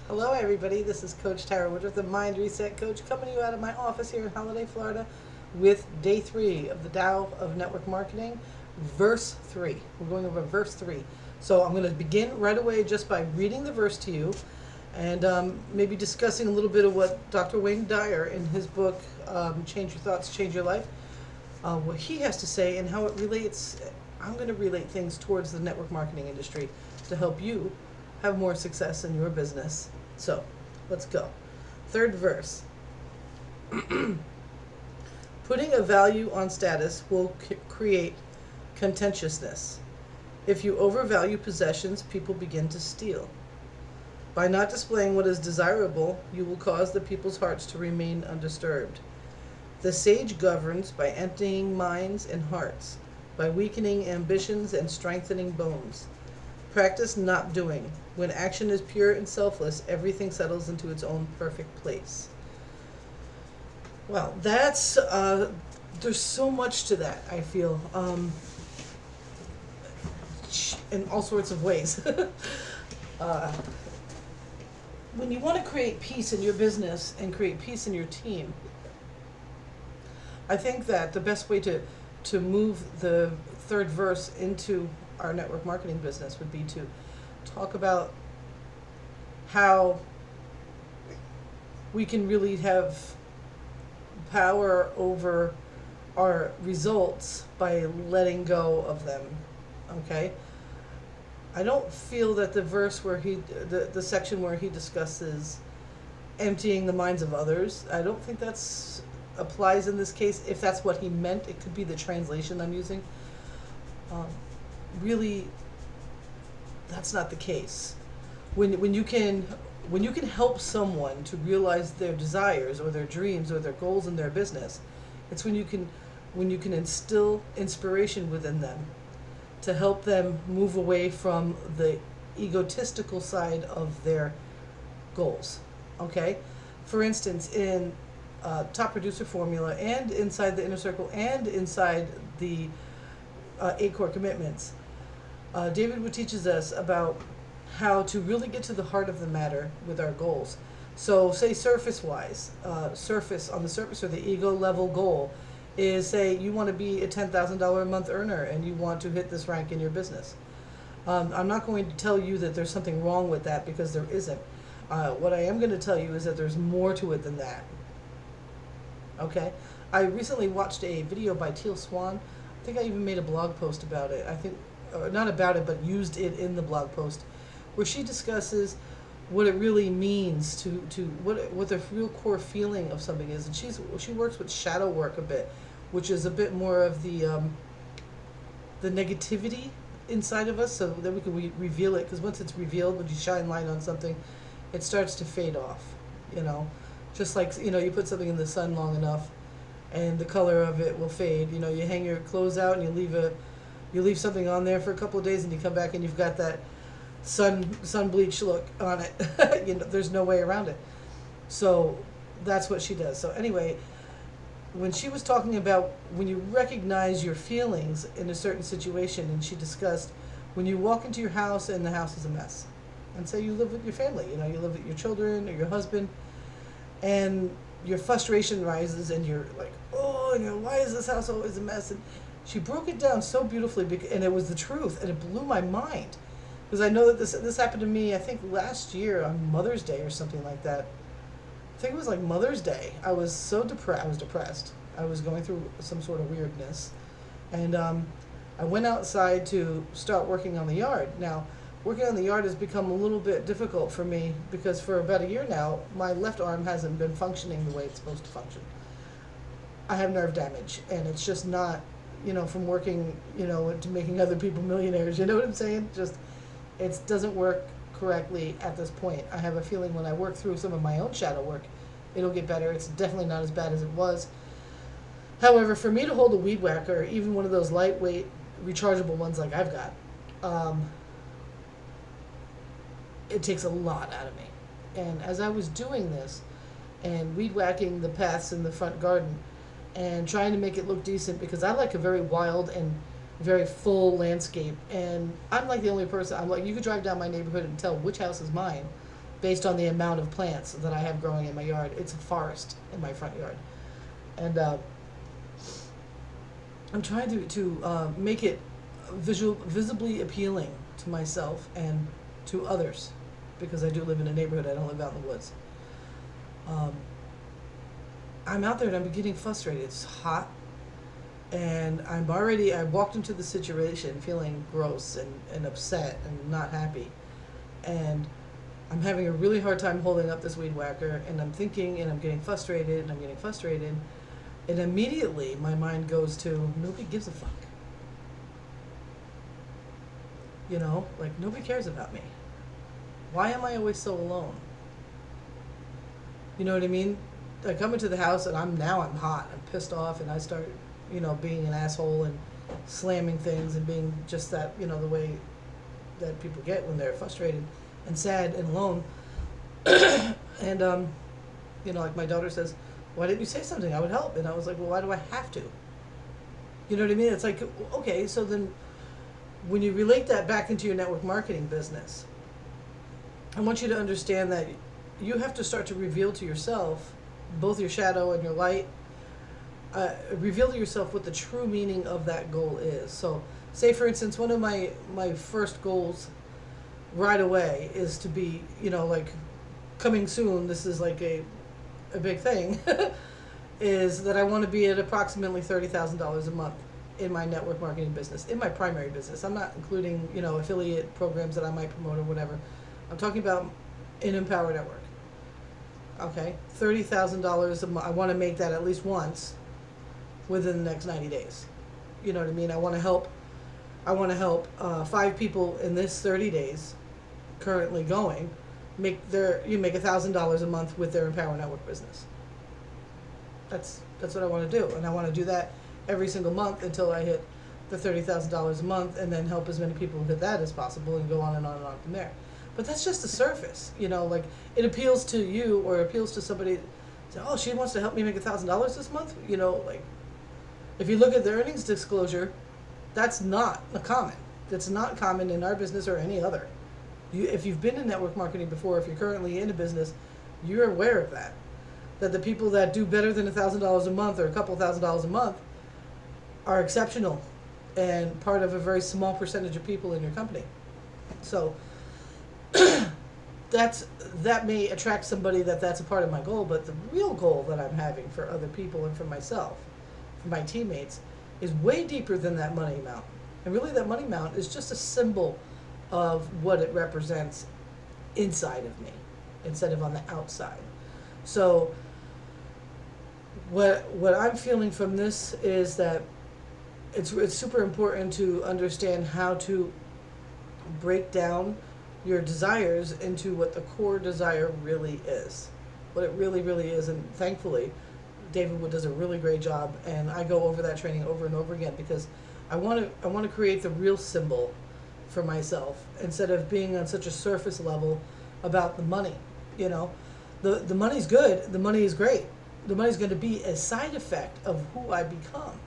Hello, everybody. This is Coach Tara Woodruff, the Mind Reset Coach, coming to you out of my office here in Holiday, Florida, with day 3 of the Tao of Network Marketing, verse 3. We're going over verse 3. So I'm going to begin right away just by reading the verse to you and maybe discussing a little bit of what Dr. Wayne Dyer in his book, Change Your Thoughts, Change Your Life, what he has to say and how it relates. I'm going to relate things towards the network marketing industry to help you have more success in your business. So, let's go. Third verse. Putting a value on status will create contentiousness. If you overvalue possessions, people begin to steal. By not displaying what is desirable, you will cause the people's hearts to remain undisturbed. The sage governs by emptying minds and hearts, by weakening ambitions and strengthening bones. Practice not doing. When action is pure and selfless, everything settles into its own perfect place. Well, that's, there's so much to that, I feel, in all sorts of ways. When you want to create peace in your business and create peace in your team, I think that the best way to move the third verse into our network marketing business would be to talk about how we can really have power over our results by letting go of them. Okay? I don't feel that the verse where the section where he discusses emptying the minds of others, I don't think that's applies in this case. If that's what he meant, it could be the translation I'm using. Really, that's not the case. When you can help someone to realize their desires or their dreams or their goals in their business, it's when you can instill inspiration within them to help them move away from the egotistical side of their goals. Okay? For instance, in Top Producer Formula and inside the Inner Circle and inside the 8 Core Commitments, David Wood teaches us about how to really get to the heart of the matter with our goals. So say surface-wise, on the surface or the ego level goal is, say you want to be a $10,000 a month earner and you want to hit this rank in your business. I'm not going to tell you that there's something wrong with that, because there isn't. What I am going to tell you is that there's more to it than that. Okay? I recently watched a video by Teal Swan. I think I even made a blog post about it. I think, not about it, but used it in the blog post, where she discusses what it really means to what the real core feeling of something is. And she works with shadow work a bit, which is a bit more of the negativity inside of us, so that we can reveal it. Because once it's revealed, when you shine light on something, it starts to fade off. You know, just like, you know, you put something in the sun long enough, and the color of it will fade. You know, you hang your clothes out and you leave something on there for a couple of days, and you come back and you've got that sun bleach look on it. You know, there's no way around it. So that's what she does. So anyway, when she was talking about when you recognize your feelings in a certain situation, and she discussed when you walk into your house and the house is a mess, and say you live with your family, you know, you live with your children or your husband, and your frustration rises and you're like, oh, you know, why is this house always a mess? And she broke it down so beautifully, and it was the truth, and it blew my mind. Because I know that this happened to me, I think last year on Mother's Day or something like that. I think it was like Mother's Day. I was so depressed. I was depressed. I was going through some sort of weirdness. And I went outside to start working on the yard. Now, working on the yard has become a little bit difficult for me, because for about a year now, my left arm hasn't been functioning the way it's supposed to function. I have nerve damage, and it's just not, you know, from working, you know, to making other people millionaires. You know what I'm saying? Just, it doesn't work correctly at this point. I have a feeling when I work through some of my own shadow work, it'll get better. It's definitely not as bad as it was. However, for me to hold a weed whacker, even one of those lightweight, rechargeable ones like I've got, it takes a lot out of me. And as I was doing this, and weed whacking the paths in the front garden, and trying to make it look decent, because I like a very wild and very full landscape, and I'm like the only person. I'm like, you could drive down my neighborhood and tell which house is mine based on the amount of plants that I have growing in my yard. It's a forest in my front yard. And I'm trying to make it visibly appealing to myself and to others, because I do live in a neighborhood. I don't live out in the woods. I'm out there and I'm getting frustrated. It's hot, and I walked into the situation feeling gross and upset and not happy, and I'm having a really hard time holding up this weed whacker, and I'm thinking, and I'm getting frustrated, and I'm getting frustrated, and immediately my mind goes to, nobody gives a fuck. You know, like, nobody cares about me. Why am I always so alone? You know what I mean? I come into the house and I'm hot, I'm pissed off, and I start, being an asshole and slamming things and being just that, the way that people get when they're frustrated and sad and alone. And, like my daughter says, why didn't you say something? I would help. And I was like, well, why do I have to? You know what I mean? It's like, okay, so then when you relate that back into your network marketing business, I want you to understand that you have to start to reveal to yourself both your shadow and your light. Reveal to yourself what the true meaning of that goal is. So, say for instance, one of my first goals right away is to be, like, coming soon, this is like a big thing, is that I want to be at approximately $30,000 a month in my network marketing business, in my primary business. I'm not including, affiliate programs that I might promote or whatever. I'm talking about an Empower Network. Okay, $30,000 a month. I want to make that at least once within the next 90 days. You know what I mean? I want to help 5 people in this 30 days currently going make $1,000 a month with their Empower Network business. That's what I want to do, and I want to do that every single month until I hit the $30,000 a month, and then help as many people hit that as possible, and go on and on and on from there. But that's just the surface, like, it appeals to you or appeals to somebody. Say, oh, she wants to help me make $1,000 this month. Like, if you look at the earnings disclosure, that's not common. That's not common in our business or any other. If you've been in network marketing before, if you're currently in a business, you're aware of that. That the people that do better than $1,000 a month or a couple $1,000s a month are exceptional and part of a very small percentage of people in your company. So that may attract somebody that's a part of my goal, but the real goal that I'm having for other people and for myself, for my teammates, is way deeper than that money amount. And really, that money amount is just a symbol of what it represents inside of me instead of on the outside. So what I'm feeling from this is that it's super important to understand how to break down your desires into what the core desire really is, what it really, really is. And thankfully, David Wood does a really great job, and I go over that training over and over again, because I want to create the real symbol for myself instead of being on such a surface level about the money. The money's good, the money is great. The money's going to be a side effect of who I become.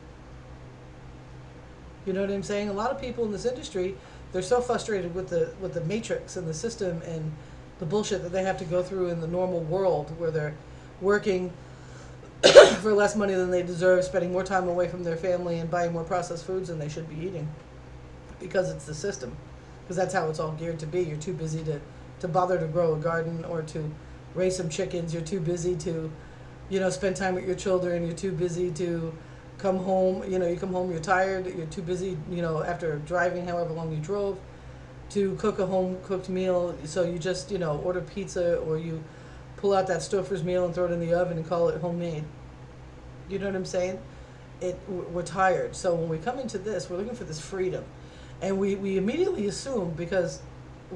You know what I'm saying? A lot of people in this industry, they're so frustrated with the matrix and the system and the bullshit that they have to go through in the normal world, where they're working for less money than they deserve, spending more time away from their family, and buying more processed foods than they should be eating, because it's the system. Because that's how it's all geared to be. You're too busy to bother to grow a garden or to raise some chickens. You're too busy to, spend time with your children. You're too busy to come home. You come home, you're tired. You're too busy, after driving however long you drove, to cook a home-cooked meal. So you just, order pizza, or you pull out that Stouffer's meal and throw it in the oven and call it homemade. You know what I'm saying? We're tired. So when we come into this, we're looking for this freedom. And we immediately assume, because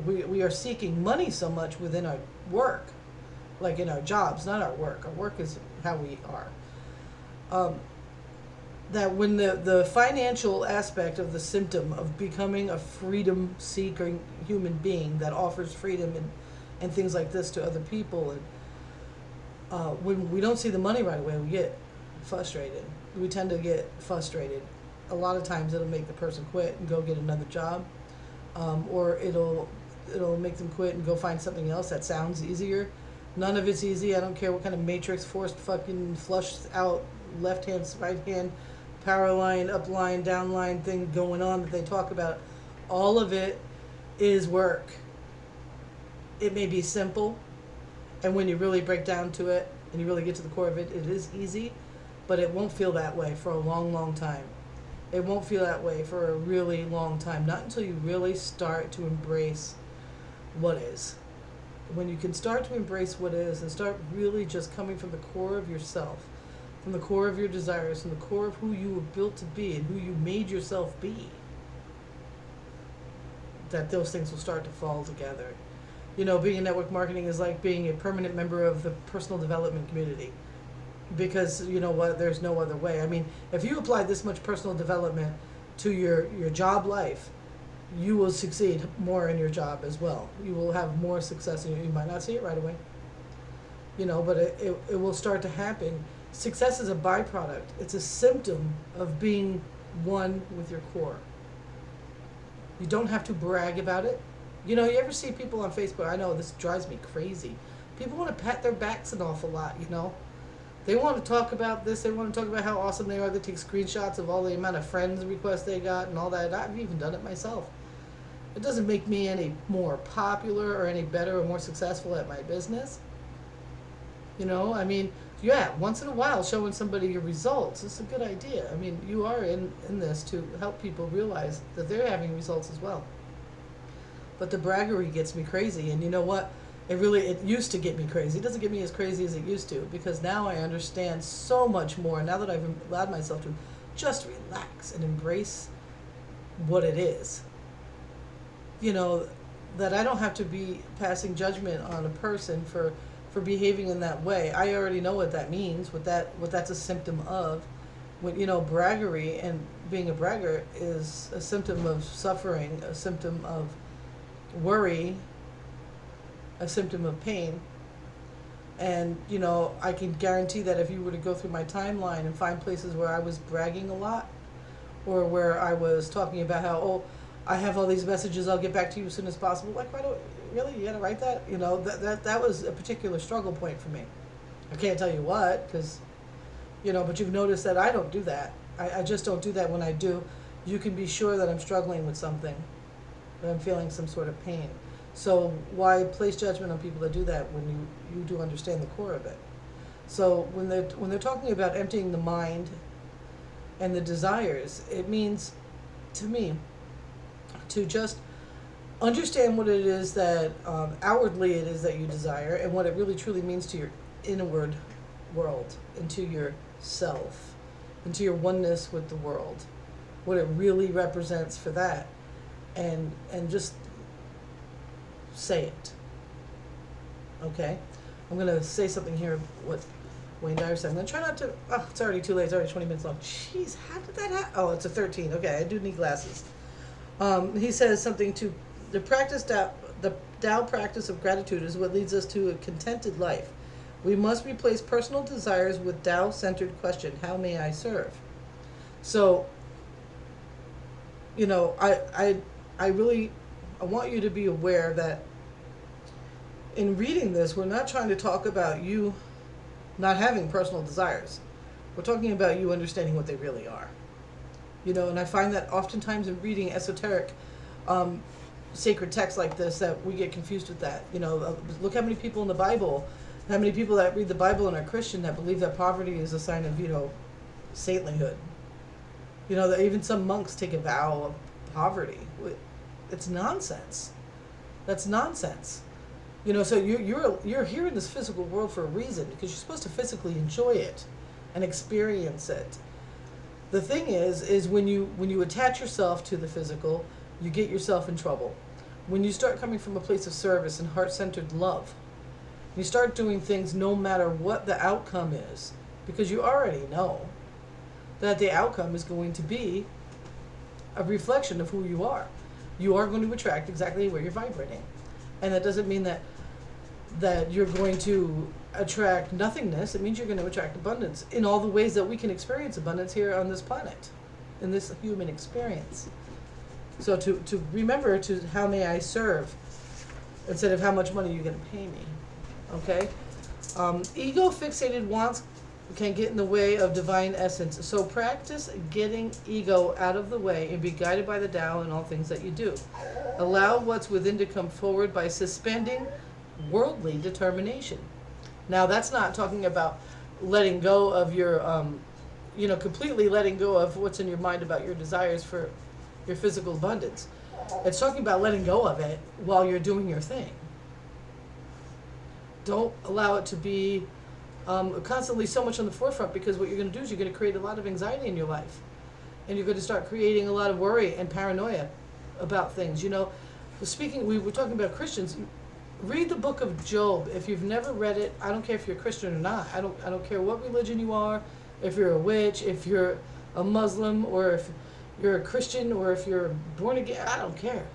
we are seeking money so much within our work, like in our jobs, not our work. Our work is how we are. That when the financial aspect of the symptom of becoming a freedom-seeking human being that offers freedom and things like this to other people, and when we don't see the money right away, we get frustrated. We tend to get frustrated. A lot of times it'll make the person quit and go get another job, or it'll it'll make them quit and go find something else that sounds easier. None of it's easy. I don't care what kind of matrix forced fucking flushed out left hand, right hand, power line, up line, down line thing going on that they talk about. All of it is work. It may be simple, and when you really break down to it and you really get to the core of it, it is easy, but it won't feel that way for a long, long time. It won't feel that way for a really long time. Not until you really start to embrace what is. When you can start to embrace what is and start really just coming from the core of yourself, from the core of your desires, from the core of who you were built to be and who you made yourself be, that those things will start to fall together. You know, being in network marketing is like being a permanent member of the personal development community. Because, you know what, there's no other way. I mean, if you apply this much personal development to your job life, you will succeed more in your job as well. You will have more success, and you might not see it right away. You know, but it will start to happen. Success is a byproduct. It's a symptom of being one with your core. You don't have to brag about it. You know, you ever see people on Facebook, I know this drives me crazy. People want to pat their backs an awful lot, you know. They want to talk about this, they want to talk about how awesome they are. They take screenshots of all the amount of friends requests they got and all that. I've even done it myself. It doesn't make me any more popular or any better or more successful at my business. You know, I mean, yeah, once in a while showing somebody your results is a good idea. I mean, you are in this to help people realize that they're having results as well. But the braggery gets me crazy, and you know what? It used to get me crazy. It doesn't get me as crazy as it used to, because now I understand so much more. Now that I've allowed myself to just relax and embrace what it is. You know, that I don't have to be passing judgment on a person for behaving in that way. I already know what that means, what that's a symptom of. When, you know, braggery and being a bragger is a symptom of suffering, a symptom of worry, a symptom of pain. And, you know, I can guarantee that if you were to go through my timeline and find places where I was bragging a lot, or where I was talking about how, oh, I have all these messages, I'll get back to you as soon as possible. Like, why don't, really, you gotta write that? You know, that was a particular struggle point for me. I can't tell you what, because, you know, but you've noticed that I don't do that. I just don't do that. When I do, you can be sure that I'm struggling with something, that I'm feeling some sort of pain. So why place judgment on people that do that when you do understand the core of it? So when they're talking about emptying the mind and the desires, it means, to me, to just understand what it is that outwardly it is that you desire, and what it really truly means to your inward world, into your self, into your oneness with the world, what it really represents for that, and just say it. Okay? I'm going to say something here, what Wayne Dyer said. I'm going to try not to, it's already too late, it's already 20 minutes long. Jeez, how did that happen? Oh, it's a 13. Okay, I do need glasses. He says something to, the Tao practice of gratitude is what leads us to a contented life. We must replace personal desires with Tao-centered question, how may I serve? So, you know, I want you to be aware that in reading this, we're not trying to talk about you not having personal desires. We're talking about you understanding what they really are. You know, and I find that oftentimes in reading esoteric sacred texts like this, that we get confused with that. You know, look how many people in the Bible, how many people that read the Bible and are Christian that believe that poverty is a sign of, you know, saintlyhood. You know, that even some monks take a vow of poverty. It's nonsense. That's nonsense. You know, so you're here in this physical world for a reason, because you're supposed to physically enjoy it and experience it. The thing is when you attach yourself to the physical, you get yourself in trouble. When you start coming from a place of service and heart-centered love, you start doing things no matter what the outcome is, because you already know that the outcome is going to be a reflection of who you are. You are going to attract exactly where you're vibrating. And that doesn't mean that you're going to attract nothingness. It means you're going to attract abundance in all the ways that we can experience abundance here on this planet, in this human experience. So to remember, to how may I serve, instead of how much money you're going to pay me. Okay? Ego fixated wants can get in the way of divine essence. So practice getting ego out of the way and be guided by the Tao in all things that you do. Allow what's within to come forward by suspending worldly determination. Now, that's not talking about letting go of your, completely letting go of what's in your mind about your desires for your physical abundance. It's talking about letting go of it while you're doing your thing. Don't allow it to be constantly so much on the forefront, because what you're going to do is you're going to create a lot of anxiety in your life. And you're going to start creating a lot of worry and paranoia about things. We were talking about Christians. Read the book of Job. If you've never read it, I don't care if you're a Christian or not. I don't care what religion you are, if you're a witch, if you're a Muslim, or if you're a Christian, or if you're born again. I don't care.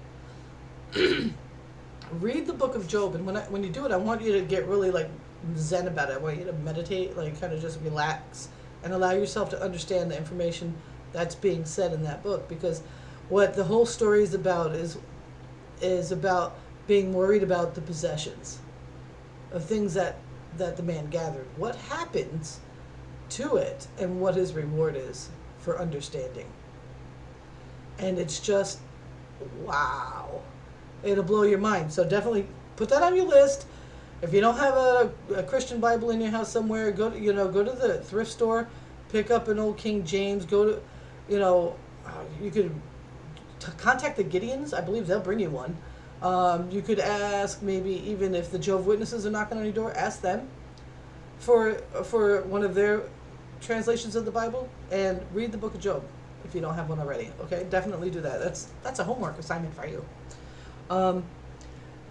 Read the book of Job, and when you do it, I want you to get really like zen about it. I want you to meditate, like kind of just relax and allow yourself to understand the information that's being said in that book, because what the whole story is about is about being worried about the possessions of things that the man gathered. What happens to it and what his reward is for understanding. And it's just, wow. It'll blow your mind. So definitely put that on your list. If you don't have a Christian Bible in your house somewhere, go to the thrift store, pick up an old King James, you could contact the Gideons. I believe they'll bring you one. You could ask, maybe even if the Jehovah's Witnesses are knocking on your door, ask them for one of their translations of the Bible, and read the book of Job if you don't have one already. Okay, definitely do that. That's a homework assignment for you.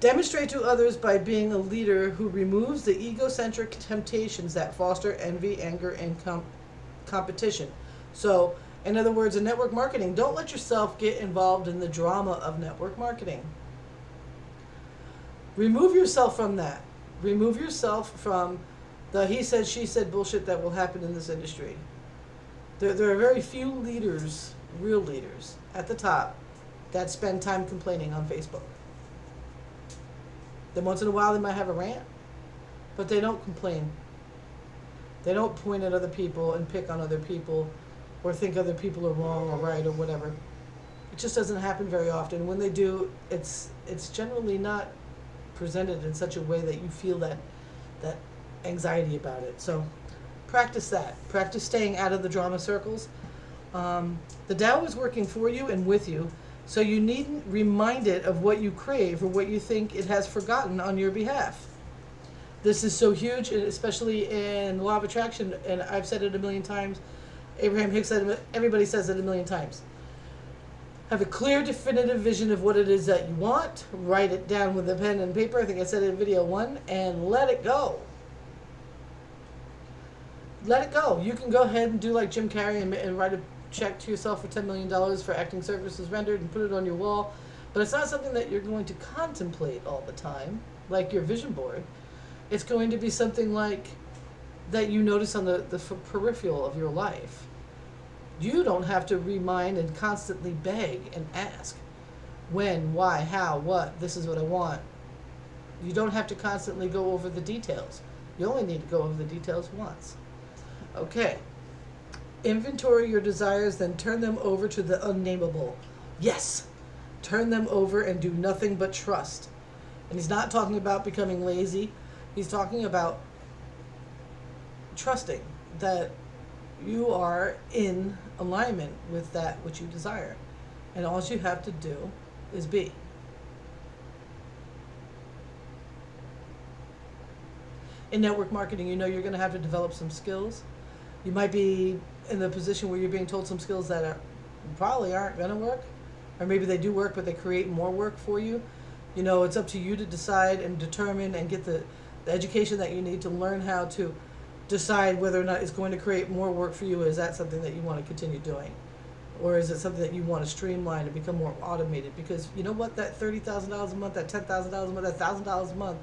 Demonstrate to others by being a leader who removes the egocentric temptations that foster envy, anger, and competition. So, in other words, in network marketing, don't let yourself get involved in the drama of network marketing. Remove yourself from that. Remove yourself from the he said, she said bullshit that will happen in this industry. There are very few leaders, real leaders, at the top that spend time complaining on Facebook. Then once in a while they might have a rant, but they don't complain. They don't point at other people and pick on other people or think other people are wrong or right or whatever. It just doesn't happen very often. When they do, it's generally not presented in such a way that you feel that anxiety about it. So practice that. Practice staying out of the drama circles. The Tao is working for you and with you, so you needn't remind it of what you crave or what you think it has forgotten on your behalf. This is so huge, especially in law of attraction, and I've said it a million times. Abraham Hicks said it, everybody says it a million times. Have a clear, definitive vision of what it is that you want. Write it down with a pen and paper. I think I said it in video 1, and let it go. Let it go. You can go ahead and do like Jim Carrey and write a check to yourself for $10 million for acting services rendered and put it on your wall. But it's not something that you're going to contemplate all the time, like your vision board. It's going to be something like that you notice on the peripheral of your life. You don't have to remind and constantly beg and ask when, why, how, what, this is what I want. You don't have to constantly go over the details. You only need to go over the details once. Okay. Inventory your desires, then turn them over to the unnameable. Yes. Turn them over and do nothing but trust. And he's not talking about becoming lazy. He's talking about trusting that you are in alignment with that which you desire. And all you have to do is be. In network marketing, you know you're going to have to develop some skills. You might be in the position where you're being told some skills that probably aren't going to work. Or maybe they do work, but they create more work for you. You know, it's up to you to decide and determine and get the education that you need to learn how to decide whether or not it's going to create more work for you. Is that something that you want to continue doing? Or is it something that you want to streamline and become more automated? Because you know what, that $30,000 a month, that $10,000 a month, that $1,000 a month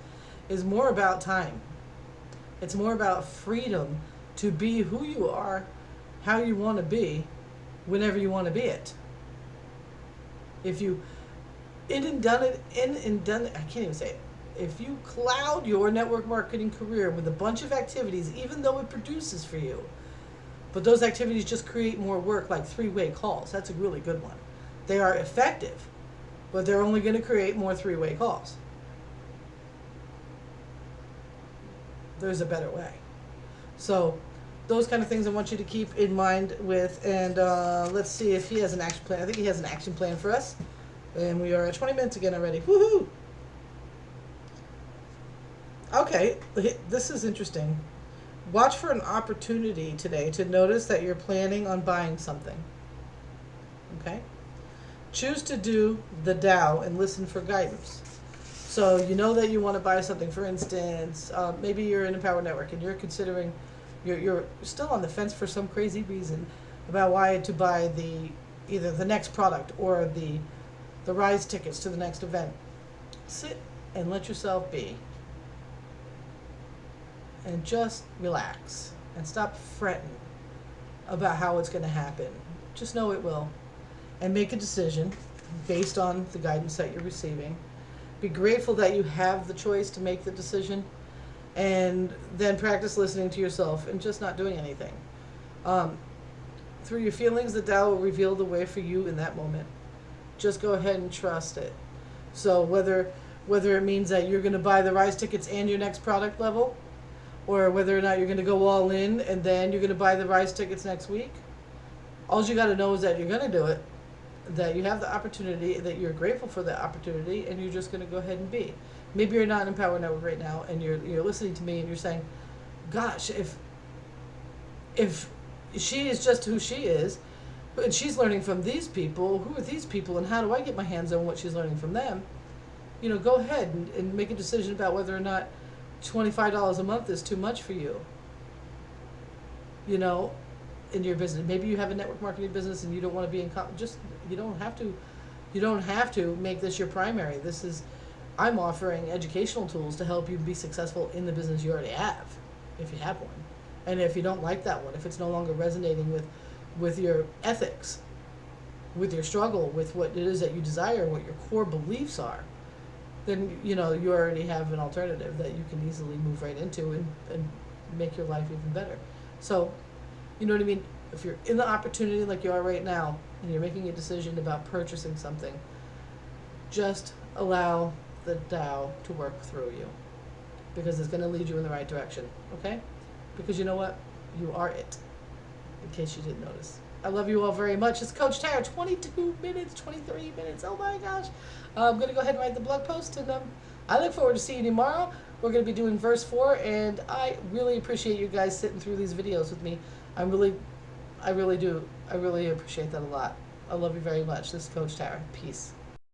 is more about time. It's more about freedom to be who you are, how you want to be, whenever you want to be it. If you I can't even say it. if you cloud your network marketing career with a bunch of activities, even though it produces for you, but those activities just create more work, like three-way calls. That's a really good one. They are effective, but they're only going to create more three-way calls. There's a better way. So those kind of things I want you to keep in mind with, and let's see if he has an action plan. I think he has an action plan for us. And we are at 20 minutes again already. Woohoo! Okay, this is interesting. Watch for an opportunity today to notice that you're planning on buying something. Okay? Choose to do the Tao and listen for guidance. So you know that you want to buy something. For instance, maybe you're in a power network and you're considering, you're still on the fence for some crazy reason about why to buy either the next product or the rise tickets to the next event. Sit and let yourself be. And just relax and stop fretting about how it's going to happen. Just know it will. And make a decision based on the guidance that you're receiving. Be grateful that you have the choice to make the decision. And then practice listening to yourself and just not doing anything. Through your feelings, the Tao will reveal the way for you in that moment. Just go ahead and trust it. So whether it means that you're going to buy the rise tickets and your next product level, or whether or not you're going to go all in and then you're going to buy the rise tickets next week, all you got to know is that you're going to do it, that you have the opportunity, that you're grateful for the opportunity, and you're just going to go ahead and be. Maybe you're not in Power Network right now, and you're listening to me and you're saying, gosh, if she is just who she is, but she's learning from these people, who are these people, and how do I get my hands on what she's learning from them? You know, go ahead and make a decision about whether or not $25 a month is too much for you. You know, in your business. Maybe you have a network marketing business and you don't want to be in you don't have to make this your primary. I'm offering educational tools to help you be successful in the business you already have, if you have one. And if you don't like that one, if it's no longer resonating with your ethics, with your struggle, with what it is that you desire, what your core beliefs are, then you already have an alternative that you can easily move right into and make your life even better. So, you know what I mean? If you're in the opportunity like you are right now, and you're making a decision about purchasing something, just allow the Tao to work through you, because it's going to lead you in the right direction, okay? Because you know what? You are it, in case you didn't notice. I love you all very much. It's Coach Tara, 22 minutes, 23 minutes. Oh my gosh. I'm going to go ahead and write the blog post, and I look forward to seeing you tomorrow. We're going to be doing verse 4, and I really appreciate you guys sitting through these videos with me. I really do. I really appreciate that a lot. I love you very much. This is Coach Tara. Peace.